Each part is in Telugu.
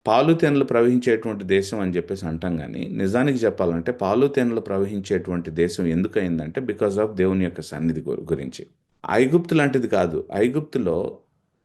పాలు తేనెలు ప్రవహించేటువంటి దేశం అని చెప్పేసి అంటాం కానీ నిజానికి చెప్పాలంటే పాలు తేనెలు ప్రవహించేటువంటి దేశం ఎందుకయిందంటే బికాజ్ ఆఫ్ దేవుని యొక్క సన్నిధి గురించి. ఐగుప్తు లాంటిది కాదు.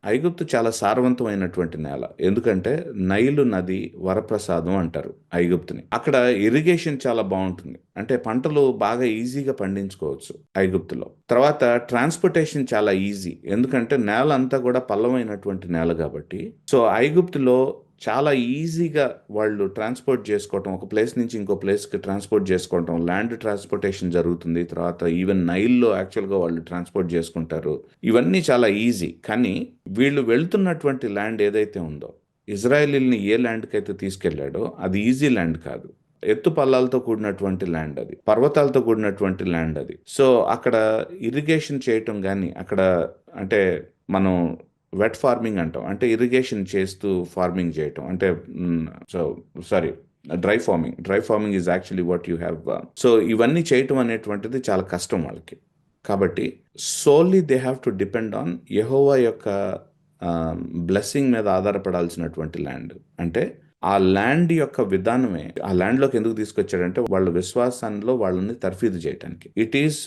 ఐగుప్తు చాలా సారవంతమైనటువంటి నేల. ఎందుకంటే నైలు నది వరప్రసాదం అంటారు ఐగుప్తుని. అక్కడ ఇరిగేషన్ చాలా బాగుంటుంది. అంటే పంటలు బాగా ఈజీగా పండించుకోవచ్చు ఐగుప్తులో. తర్వాత ట్రాన్స్పోర్టేషన్ చాలా ఈజీ. ఎందుకంటే నేల అంతా కూడా పల్లవమైనటువంటి నేల కాబట్టి. సో ఐగుప్తులో చాలా ఈజీగా వాళ్ళు ట్రాన్స్పోర్ట్ చేసుకోవటం, ఒక ప్లేస్ నుంచి ఇంకో ప్లేస్కి ట్రాన్స్పోర్ట్ చేసుకోవటం, ల్యాండ్ ట్రాన్స్పోర్టేషన్ జరుగుతుంది. తర్వాత ఈవెన్ నైల్లో యాక్చువల్గా వాళ్ళు ట్రాన్స్పోర్ట్ చేసుకుంటారు. ఇవన్నీ చాలా ఈజీ. కానీ వీళ్ళు వెళ్తున్నటువంటి ల్యాండ్ ఏదైతే ఉందో, ఇజ్రాయేలీల్ని ఏ ల్యాండ్కి అయితే తీసుకెళ్లాడో అది ఈజీ ల్యాండ్ కాదు. ఎత్తు పల్లాలతో కూడినటువంటి ల్యాండ్ అది, పర్వతాలతో కూడినటువంటి ల్యాండ్ అది. సో అక్కడ ఇరిగేషన్ చేయటం కానీ, అక్కడ అంటే మనం వెట్ ఫార్మింగ్ అంటాం, అంటే ఇరిగేషన్ చేస్తూ ఫార్మింగ్ చేయటం, అంటే so sorry dry farming is actually what you have. So ఇవన్నీ చేయటం అనేటువంటిది చాలా కష్టం వాళ్ళకి. కాబట్టి solely they have to depend on Jehovah యొక్క బ్లెస్సింగ్ మీద ఆధారపడాల్సినటువంటి ల్యాండ్. అంటే ఆ ల్యాండ్ యొక్క విధానమే, ఆ ల్యాండ్లోకి ఎందుకు తీసుకొచ్చాడంటే వాళ్ళ విశ్వాసంలో వాళ్ళని తర్ఫీదు చేయడానికి. It is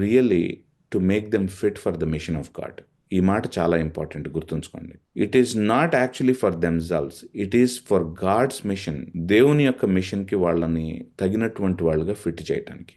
really to make them fit for the mission of God. ఈ మాట చాలా ఇంపార్టెంట్, గుర్తుంచుకోండి. It is not actually for themselves, it is for God's mission. దేవుని యొక్క మిషన్కి వాళ్ళని తగినటువంటి వాళ్ళుగా ఫిట్ చేయటానికి.